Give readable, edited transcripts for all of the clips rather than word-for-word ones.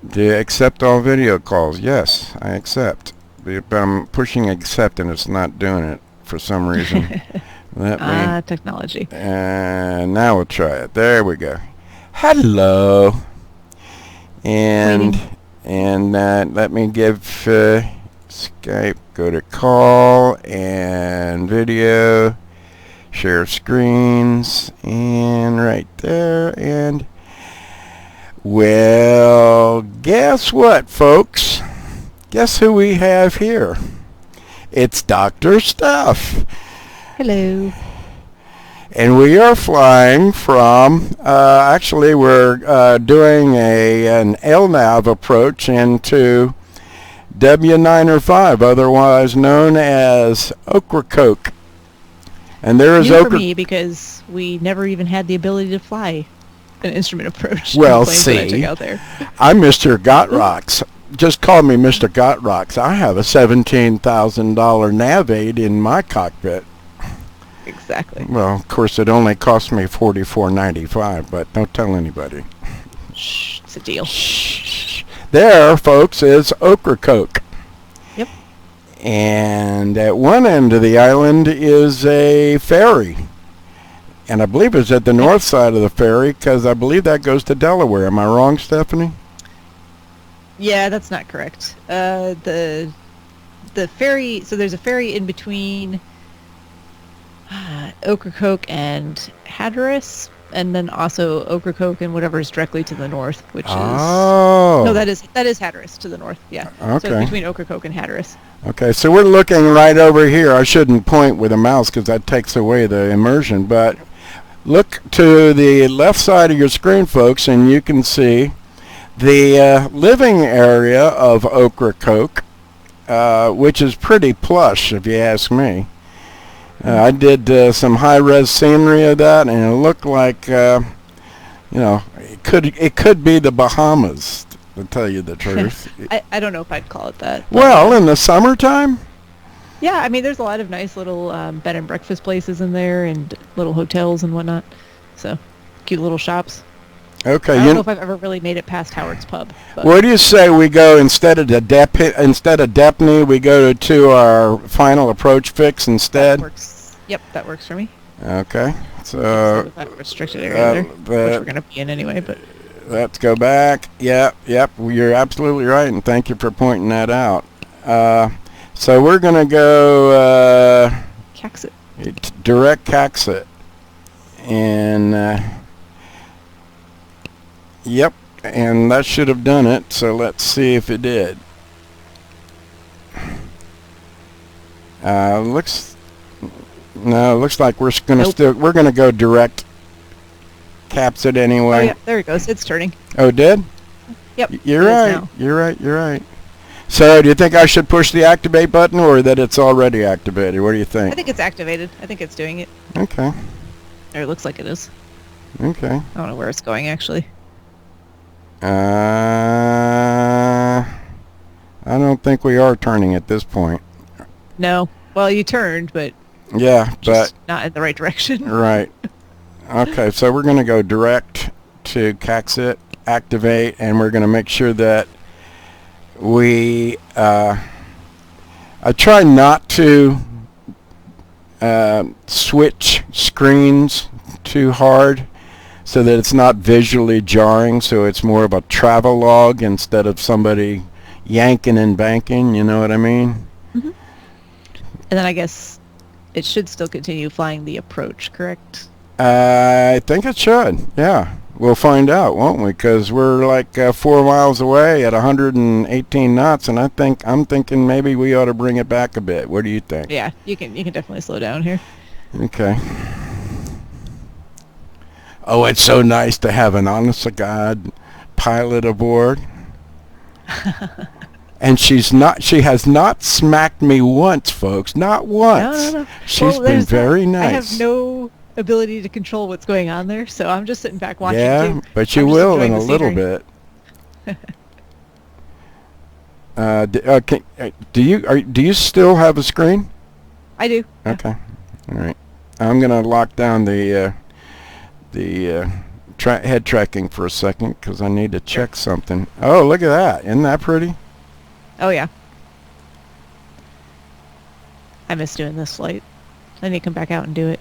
Do you accept all video calls? Yes, I accept. But I'm pushing accept and it's not doing it for some reason. Technology. And now we'll try it. There we go. Hello. And let me give Skype, go to call and video, share screens, and right there. And well, guess what, folks? Guess who we have here? It's Dr. Steph. Hello. And we are flying from, actually we're doing an LNAV approach into W95, otherwise known as Ocracoke. And there is for me, because we never even had the ability to fly an instrument approach. Well, see, out there. I'm Mr. Gotrocks. Just call me Mr. Gotrocks. I have a $17,000 nav aid in my cockpit. Exactly. Well, of course, it only cost me $44.95, but don't tell anybody. Shh, it's a deal. Shh. There, folks, is Ocracoke. Yep. And at one end of the island is a ferry. And I believe it's at the north side of the ferry, because I believe that goes to Delaware. Am I wrong, Stephanie? Yeah, that's not correct. The ferry, so there's a ferry in between Ocracoke and Hatteras, and then also Ocracoke and whatever is directly to the north, which is... No, that is Hatteras to the north, yeah. Okay. So between Ocracoke and Hatteras. Okay, so we're looking right over here. I shouldn't point with a mouse because that takes away the immersion, but look to the left side of your screen, folks, and you can see the living area of Ocracoke, which is pretty plush, if you ask me. I did some high-res scenery of that, and it looked like, you know, it could be the Bahamas, to tell you the truth. I don't know if I'd call it that. Well, in the summertime? Yeah, I mean, there's a lot of nice little bed and breakfast places in there, and little hotels and whatnot. So, cute little shops. Okay. I don't know if I've ever really made it past Howard's Pub. What do you say we go instead of Depney, we go to our final approach fix instead? That works. Yep, that works for me. Okay. So that restricted area there, which we're going to be in anyway. But let's go back. Yep. You're absolutely right, and thank you for pointing that out. So we're going to go KLAX it. Direct KLAX it, and. Yep, and that should have done it, so let's see if it did. Looks like we're gonna go direct KLAX it anyway. Oh yeah, there it goes. It's turning. Oh, it did? Yep. You're right. So, do you think I should push the activate button, or that it's already activated? What do you think? I think it's activated. I think it's doing it. Okay. Or it looks like it is. Okay. I don't know where it's going actually. I don't think we are turning at this point. No. Well, you turned, but yeah, just not in the right direction. Right. Okay, so we're going to go direct to KLAX it, activate, and we're going to make sure that we I try not to switch screens too hard, so that it's not visually jarring, so it's more of a travel log instead of somebody yanking and banking, you know what I mean? Mm-hmm. And then I guess it should still continue flying the approach, correct? I think it should, yeah. We'll find out, won't we? Because we're like 4 miles away at 118 knots, and I'm thinking maybe we ought to bring it back a bit. What do you think? Yeah, you can definitely slow down here. Okay. Oh, it's so nice to have an honest-to-God pilot aboard. And she has not smacked me once, folks. Not once. No. She's been very nice. I have no ability to control what's going on there, so I'm just sitting back watching. Yeah, too. but you will in a little bit. Do you still have a screen? I do. Okay. All right. I'm gonna lock down the head tracking for a second because I need to check something. Oh, look at that. Isn't that pretty? Oh, yeah. I miss doing this flight. I need to come back out and do it.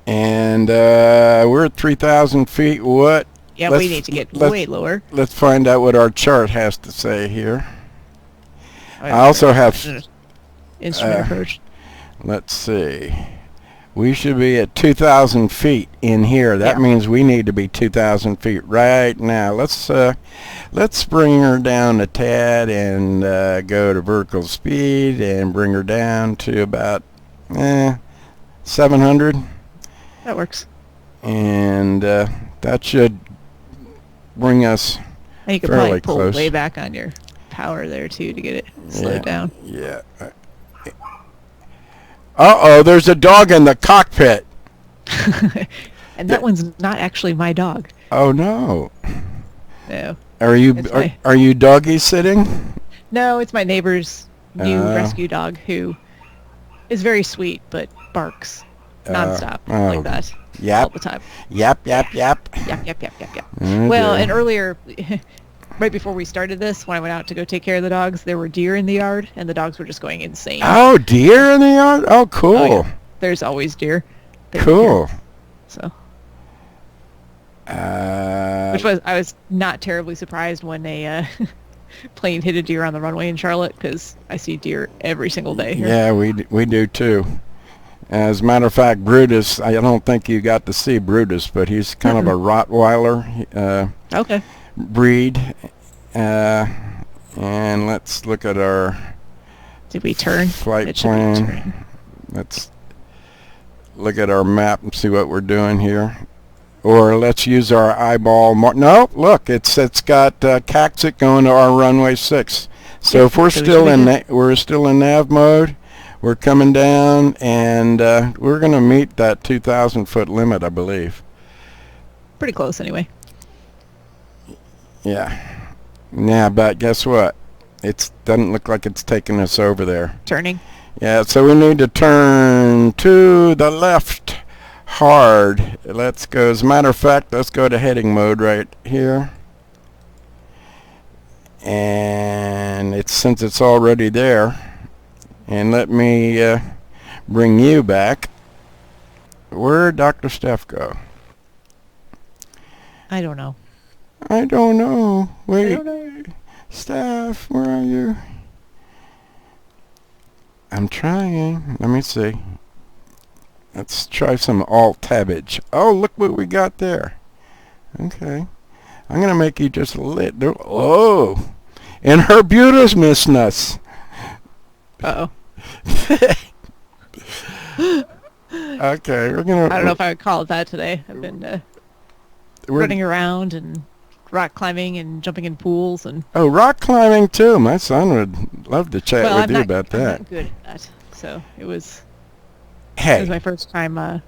And we're at 3,000 feet. What? Yeah, we need to get way lower. Let's find out what our chart has to say here. Oh, I also have instrument approach. Let's see. We should be at 2,000 feet in here. That means we need to be 2,000 feet right now. Let's bring her down a tad and go to vertical speed and bring her down to about 700. That works. And that should bring us and you could fairly probably pull close. way back on your power there too to get it slowed down. Yeah. Uh-oh, there's a dog in the cockpit. And that one's not actually my dog. Oh no. No. Are you doggy sitting? No, it's my neighbor's new rescue dog who is very sweet but barks nonstop like that. Yap. All the time. Yap, yap, yap. Yap, yap, yap, yap, yap. Okay. Well, and earlier, right before we started this, when I went out to go take care of the dogs, there were deer in the yard, and the dogs were just going insane. Oh, deer in the yard? Oh, cool. Oh, yeah. There's always deer. Cool. So. I was not terribly surprised when a plane hit a deer on the runway in Charlotte, because I see deer every single day here. Yeah, we do too. As a matter of fact, Brutus, I don't think you got to see Brutus, but he's kind of a Rottweiler breed. And let's look at our Did we turn? flight plan. Let's look at our map and see what we're doing here. Or let's use our eyeball. No, look, it's got KLAX going to our runway 6. So if we're still in nav mode, we're coming down, and we're going to meet that 2,000 foot limit, I believe. Pretty close, anyway. Yeah. Yeah, but guess what? It doesn't look like it's taking us over there. Turning. Yeah, so we need to turn to the left hard. Let's go. As a matter of fact, let's go to heading mode right here. And since it's already there. And let me bring you back. Where'd Dr. Steph go? I don't know. I don't know. Wait. I don't know. Steph, where are you? I'm trying. Let me see. Let's try some alt-tabbage. Oh, look what we got there. Okay. I'm going to make you just a little... Oh! In her beauteousness. Uh-oh. Okay, we're gonna... I don't know if I would call it that today. I've been running around and rock climbing and jumping in pools and... Oh, rock climbing too. My son would love to chat with you about that. I'm not good at that. So it was... Hey. It was my first time at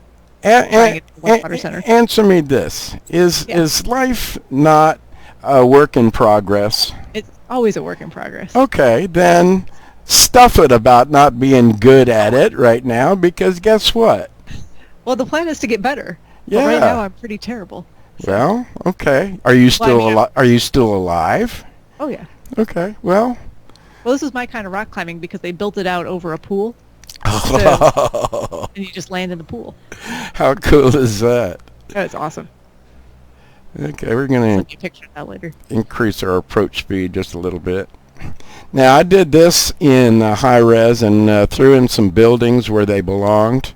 water center. Answer me this. Is life not a work in progress? It's always a work in progress. Okay, then... Stuff it about not being good at it right now, because guess what? Well, the plan is to get better. Yeah. But right now I'm pretty terrible. So. Well, okay. Are you still alive? Are you still alive? Oh yeah. Okay. Well, this is my kind of rock climbing because they built it out over a pool. So, and you just land in the pool. How cool is that? That's awesome. Okay, we're going to picture that later. Increase our approach speed just a little bit. Now, I did this in high res and threw in some buildings where they belonged.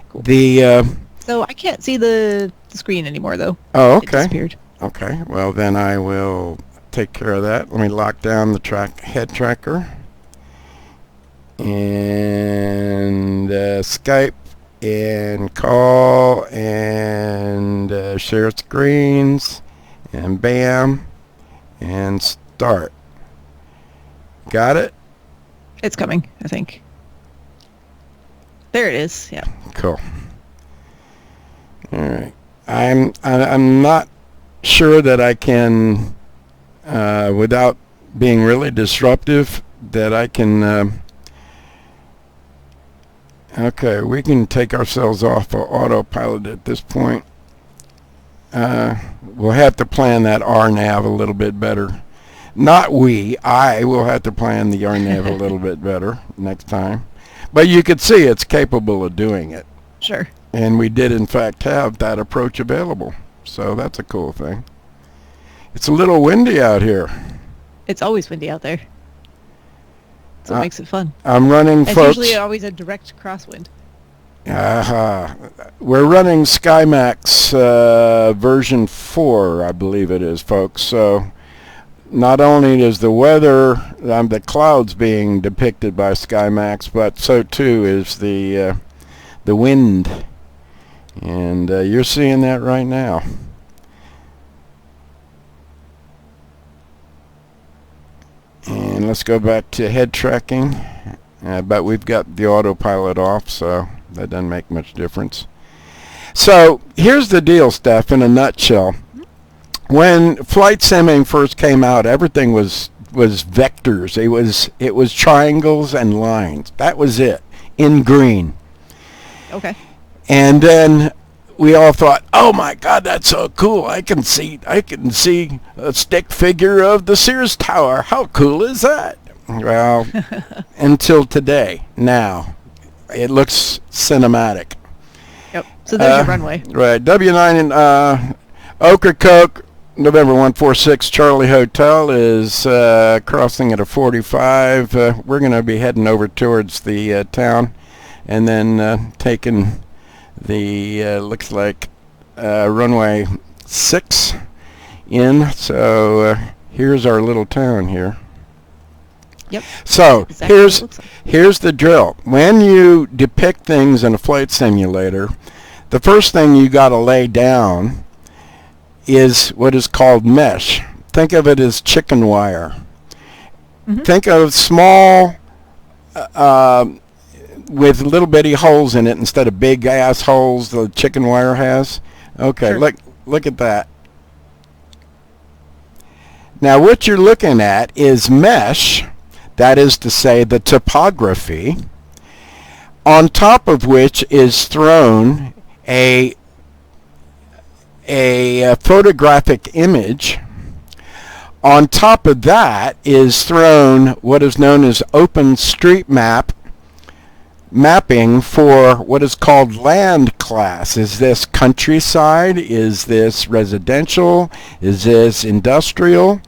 Cool. So I can't see the screen anymore, though. Oh, okay. It disappeared. Okay. Well, then I will take care of that. Let me lock down the head tracker. And Skype and call and share screens and bam and start. Got it? It's coming, I think. There it is. Yeah. Cool. All right. I'm not sure that I can, without being really disruptive, that I can Okay, we can take ourselves off of autopilot at this point. We'll have to plan that RNAV a little bit better. Not we, I will have to plan the RNAV a little bit better next time. But you could see it's capable of doing it. Sure. And we did, in fact, have that approach available. So that's a cool thing. It's a little windy out here. It's always windy out there. That's what makes it fun. I'm running, it's folks. Usually always a direct crosswind. We're running SkyMax version 4, I believe it is, folks. So not only is the weather, the clouds being depicted by SkyMax, but so too is the wind. And you're seeing that right now. And let's go back to head tracking. But we've got the autopilot off, so that doesn't make much difference. So here's the deal, Steph, in a nutshell. When flight simming first came out, everything was vectors. It was triangles and lines. That was it, in green. Okay. And then we all thought, "Oh my God, that's so cool! I can see a stick figure of the Sears Tower. How cool is that?" Well, until today. Now, it looks cinematic. Yep. So there's your runway. Right. W9 and Ocracoke, November 146 Charlie Hotel is crossing at a 45. We're going to be heading over towards the town, and then taking the looks like runway 6 in. So here's our little town here. Yep. So exactly here's the drill. When you depict things in a flight simulator, the first thing you got to lay down is what is called mesh. Think of it as chicken wire. Mm-hmm. Think of small with little bitty holes in it instead of big ass holes the chicken wire has. Okay, sure. Look at that. Now what you're looking at is mesh. That is to say, the topography, on top of which is thrown a photographic image. On top of that is thrown what is known as OpenStreetMap mapping for what is called land class. Is this countryside? Is this residential? Is this industrial?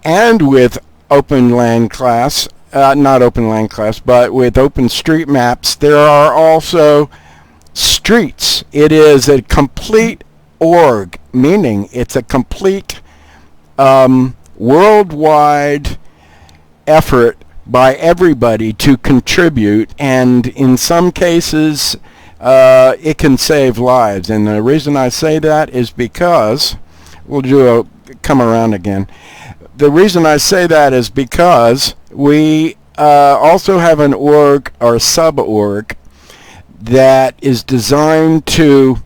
And with Open Land Class, not Open Land Class, but with OpenStreetMaps, there are also streets. It is a complete org, meaning it's a complete worldwide effort by everybody to contribute, and in some cases it can save lives. And the reason I say that is because we'll come around again. The reason I say that is because we also have an org or sub-org that is designed to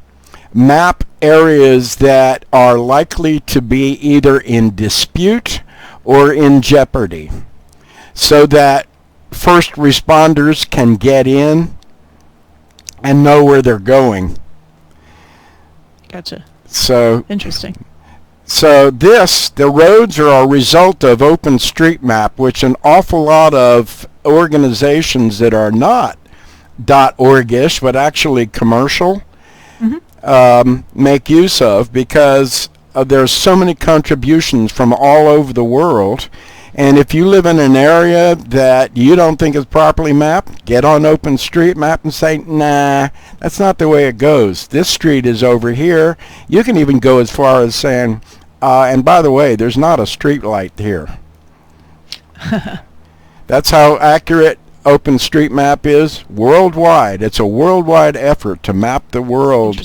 map areas that are likely to be either in dispute or in jeopardy, so that first responders can get in and know where they're going. Gotcha. So interesting. So the roads are a result of OpenStreetMap, which an awful lot of organizations that are not .org-ish, but actually commercial, make use of, because there's so many contributions from all over the world. And if you live in an area that you don't think is properly mapped, get on OpenStreetMap and say, nah, that's not the way it goes. This street is over here. You can even go as far as saying, and by the way, there's not a street light here. That's how accurate OpenStreetMap is worldwide. It's a worldwide effort to map the world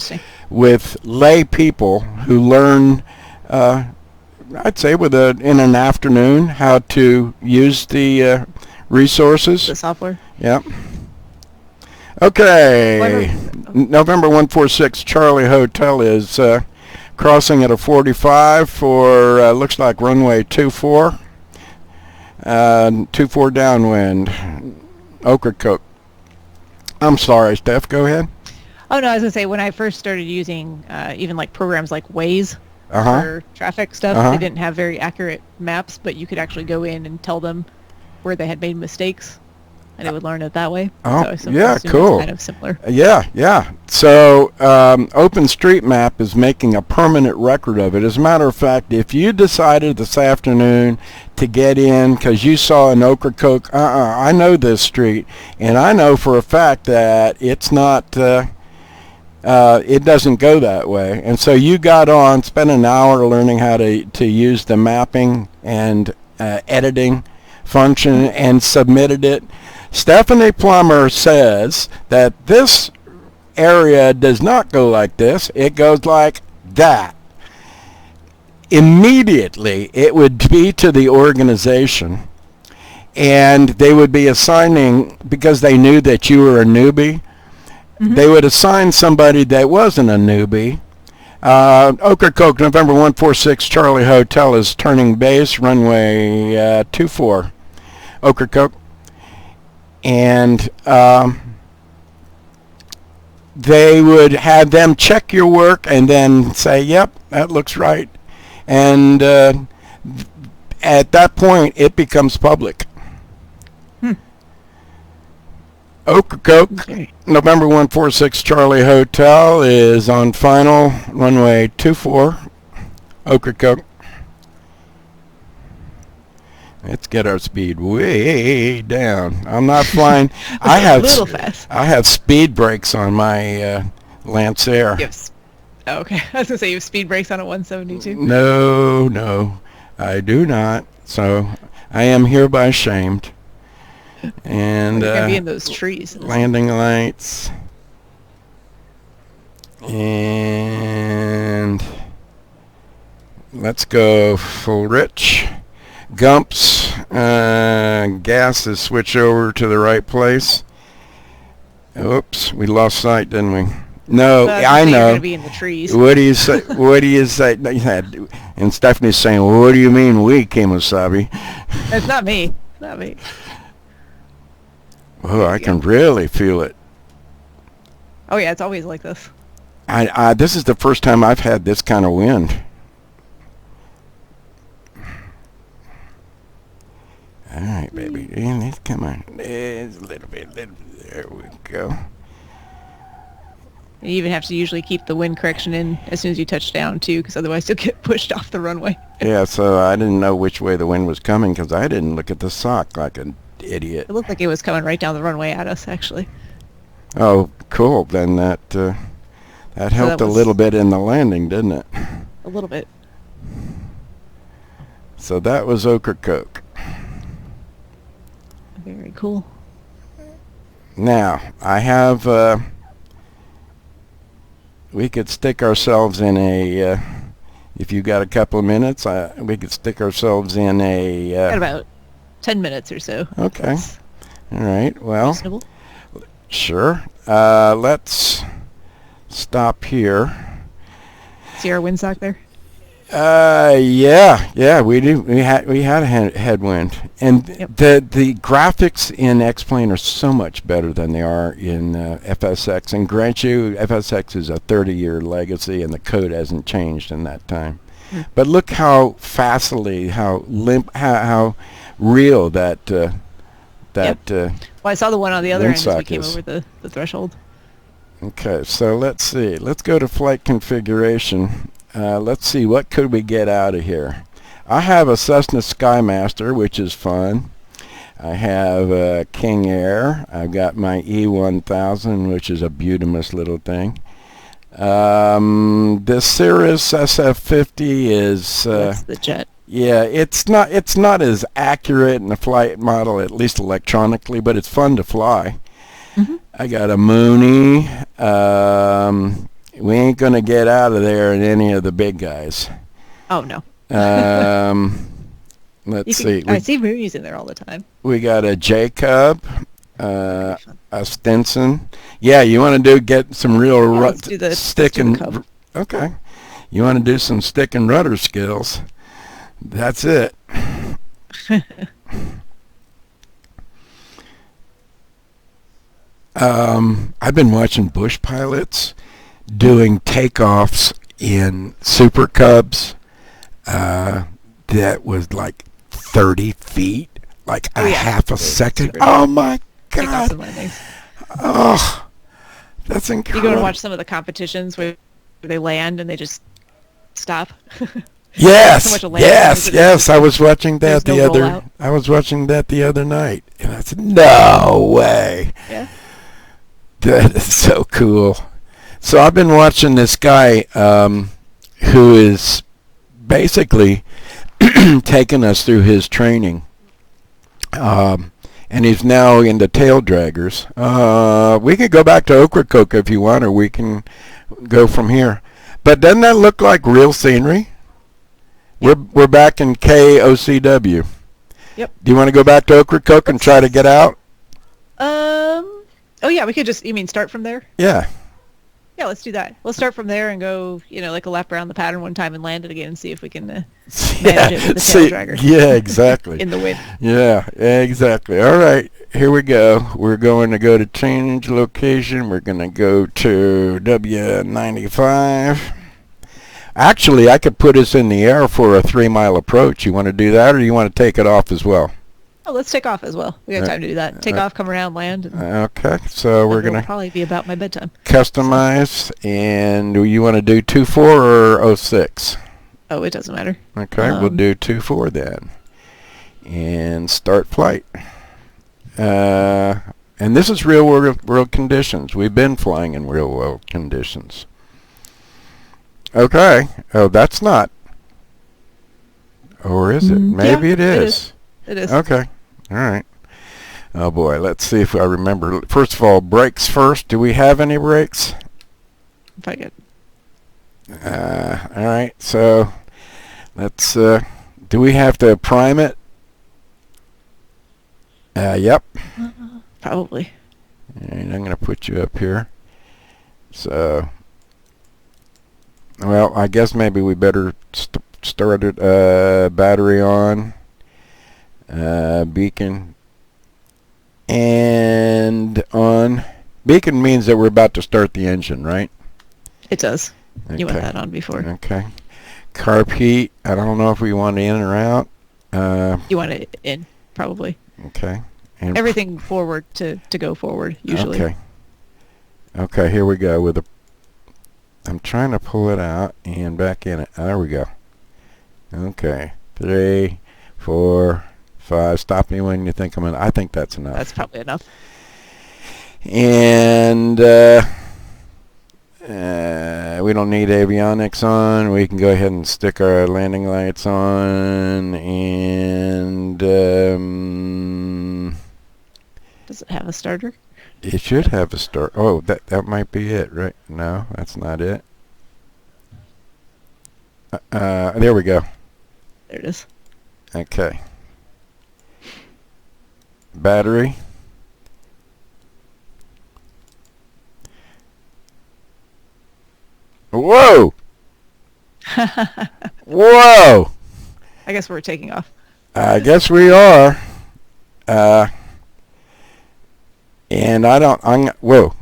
with lay people who learn, I'd say in an afternoon, how to use the resources. The software. Yep. Okay. November 146 Charlie Hotel is crossing at a 45 for looks like runway 24. 24 downwind. Ocracoke. I'm sorry, Steph, go ahead. Oh, no, I was going to say, when I first started using even like programs like Waze for traffic stuff, they didn't have very accurate maps, but you could actually go in and tell them where they had made mistakes, and it would learn it that way. Oh, so yeah, cool. It's kind of similar. Yeah. So OpenStreetMap is making a permanent record of it. As a matter of fact, if you decided this afternoon to get in because you saw an Ocracoke, I know this street, and I know for a fact that it's not, it doesn't go that way. And so you got on, spent an hour learning how to use the mapping and editing function and submitted it. Stephanie Plummer says that this area does not go like this. It goes like that. Immediately, it would be to the organization, and they would be assigning, because they knew that you were a newbie, they would assign somebody that wasn't a newbie. Ocracoke, November 146 Charlie Hotel is turning base, runway 24, Ocracoke. And they would have them check your work and then say, yep, that looks right. And at that point, it becomes public. Ocracoke, November 146 Charlie Hotel is on final, runway 24, Ocracoke. Let's get our speed way down. I'm not flying. I have a little fast. I have speed brakes on my Lancer. Yes. Oh, okay. I was gonna say you have speed brakes on a 172. No, I do not. So I am hereby shamed. And you're gonna be in those trees. Landing lights. And let's go full rich. Gumps, gas is switch over to the right place. Oops, we lost sight, didn't we? No, I know. You're gonna be in the trees. What do you say? What do you say? And Stephanie's saying, well, "What do you mean we, Kemosabe?" It's not me. Not me. Oh, I can really feel it. Oh yeah, it's always like this. This is the first time I've had this kind of wind. All right, baby. Come on. There's a little bit. There we go. You even have to usually keep the wind correction in as soon as you touch down, too, because otherwise you'll get pushed off the runway. Yeah, so I didn't know which way the wind was coming because I didn't look at the sock like an idiot. It looked like it was coming right down the runway at us, actually. Oh, cool. Then that helped a little bit in the landing, didn't it? A little bit. So that was Ocracoke. Very cool. Now, I have... we could stick ourselves in a... if you got a couple of minutes, we could stick ourselves in a... got about 10 minutes or so. Okay. All right. Well, reasonable. Sure. Let's stop here. See our windsock there? Yeah, we do. We had a headwind, and the graphics in X-Plane are so much better than they are in FSX. And grant you, FSX is a 30-year legacy, and the code hasn't changed in that time. But look how facilely, how limp, how real that well, I saw the one on the other end as we came over the threshold. Okay, so let's see. Let's go to flight configuration. Let's see, what could we get out of here? I have a Cessna Skymaster, which is fun. I have King Air. I've got my E1000, which is a beautimous little thing. This Cirrus SF50 is... that's the jet. Yeah, it's not as accurate in the flight model, at least electronically, but it's fun to fly. I got a Mooney. We ain't gonna get out of there in any of the big guys. Oh no. Let's see. I see Moonies in there all the time. We got a J Cub, a Stinson. Yeah, you want to get some real stick and okay. You want to do some stick and rudder skills. That's it. I've been watching bush pilots doing takeoffs in Super Cubs that was like 30 feet, like a half a second. Oh my God! Takeoffs and landings. Oh, that's incredible. You go and watch some of the competitions where they land and they just stop. Yes, yes. I was watching that I was watching that the other night, and I said, "No way!" Yeah. That is so cool. So I've been watching this guy who is basically taking us through his training, and he's now into tail draggers. We could go back to Ocracoke if you want, or we can go from here. But doesn't that look like real scenery? We're back in KOCW. Yep. Do you want to go back to Ocracoke and try to get out? Oh yeah, we could just, you mean start from there? Yeah. Yeah, let's do that. We'll start from there and go, like a lap around the pattern one time and land it again and see if we can manage it with the tail dragger. Yeah, exactly. In the wind. Yeah, exactly. All right, here we go. We're going to go to change location. We're going to go to W95. Actually, I could put us in the air for a 3-mile approach. You want to do that, or you want to take it off as well? Oh, let's take off as well. We got time to do that. Take off, come around, land. And okay, so we're going to probably be about my bedtime. Customize, and you want to do 2.4 or 06? Oh, it doesn't matter. Okay, we'll do 2.4 then. And start flight. And this is real world conditions. We've been flying in real world conditions. Okay. Oh, that's not. Or is it? Maybe it is. It is. Okay. All right. Oh boy, let's see if I remember. First of all, brakes first. Do we have any brakes? If I get. All right. So let's. Do we have to prime it? Yep. Probably. And I'm going to put you up here. So. Well, I guess maybe we better start it. Battery on. Beacon. And on. Beacon means that we're about to start the engine, right? It does. Okay. You want that on before. Okay. Carb heat. I don't know if we want it in or out. You want it in, probably. Okay. And everything forward to go forward, usually. Okay. Okay, here we go with a. I'm trying to pull it out and back in it. There we go. Okay. 3, 4, 5. Stop me when you think I'm in. I think that's enough. That's probably enough. And we don't need avionics on. We can go ahead and stick our landing lights on. And does it have a starter? It should have a start. Oh, that might be it, right? No, that's not it. There we go. There it is. Okay. Battery. Whoa! Whoa! I guess we're taking off. I guess we are. And whoa.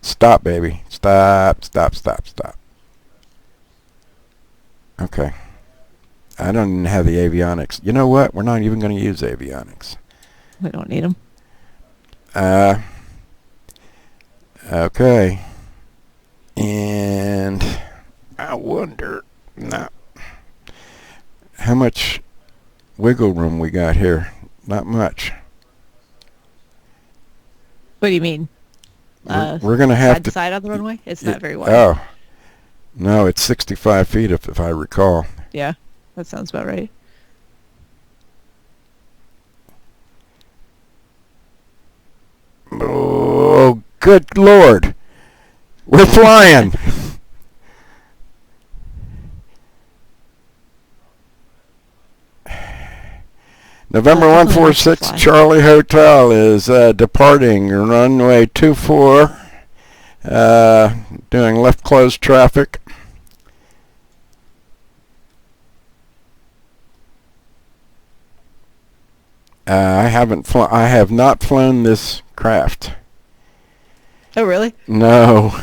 Stop, baby. Stop. Okay. I don't even have the avionics. You know what? We're not even going to use avionics. We don't need them. Okay. And I wonder how much wiggle room we got here. Not much. What do you mean? We're going to have to side on the runway? It's not very wide. Oh. No, it's 65 feet if I recall. Yeah, that sounds about right. Oh, good Lord. We're flying. November 146 Charlie Hotel is departing runway 24, doing left closed traffic. I have not flown this craft. Oh, really? No.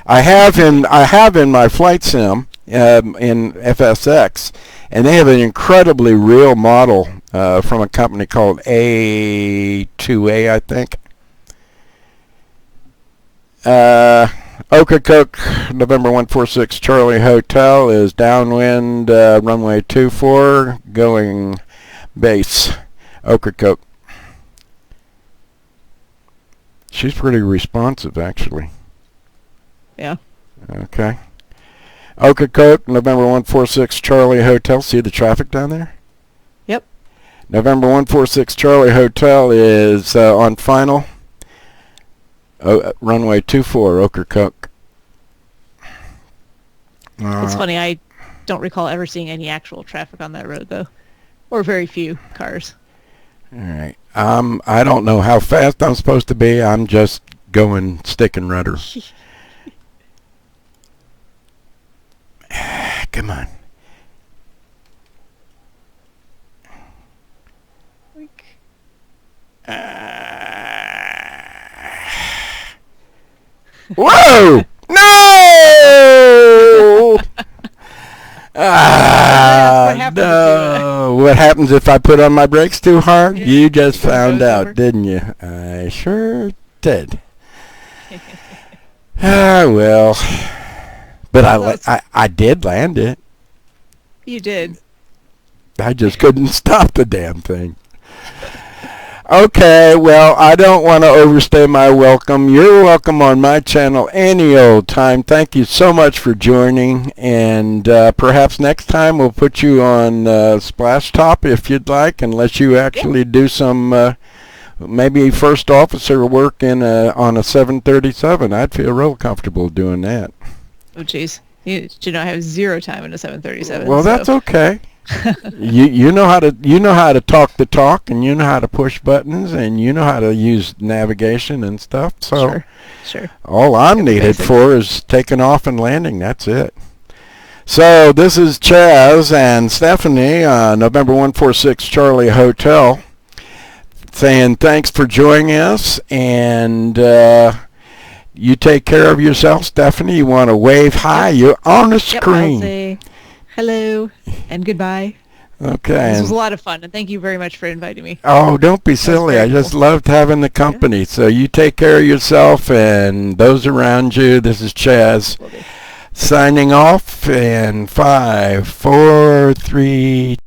I have in my flight sim in FSX, and they have an incredibly real model from a company called A2A, I think. Ocracoke, November 146 Charlie Hotel is downwind, runway 24, going base, Ocracoke. She's pretty responsive, actually. Yeah. Okay. Ocracoke, November 146 Charlie Hotel. See the traffic down there? Yep. November 146 Charlie Hotel is on final. Runway 24, Ocracoke. It's funny, I don't recall ever seeing any actual traffic on that road, though. Or very few cars. All right. I don't know how fast I'm supposed to be. I'm just going stick and rudder. Come on. Whoa! No! No. What happens if I put on my brakes too hard? You just found out, didn't you? I sure did. Well. But I did land it. You did. I just couldn't stop the damn thing. Okay, well, I don't want to overstay my welcome. You're welcome on my channel any old time. Thank you so much for joining, and perhaps next time we'll put you on Splash Top if you'd like, unless you actually do some maybe first officer work in on a 737. I'd feel real comfortable doing that. Oh, jeez. You know, I have 0 time in a 737. Well, that's okay. you know how to talk the talk, and you know how to push buttons, and you know how to use navigation and stuff. So sure. All I'm needed for is taking off and landing. That's it. So this is Chaz and Stephanie, November 146 Charlie Hotel, saying thanks for joining us, and you take care of yourself. Stephanie, you want to wave hi? You're on the screen. I'll say hello and goodbye. Okay. This was a lot of fun, and thank you very much for inviting me. Oh, don't be silly. I just loved having the company. So you take care of yourself and those around you. This is Chaz signing off in 5, 4, 3,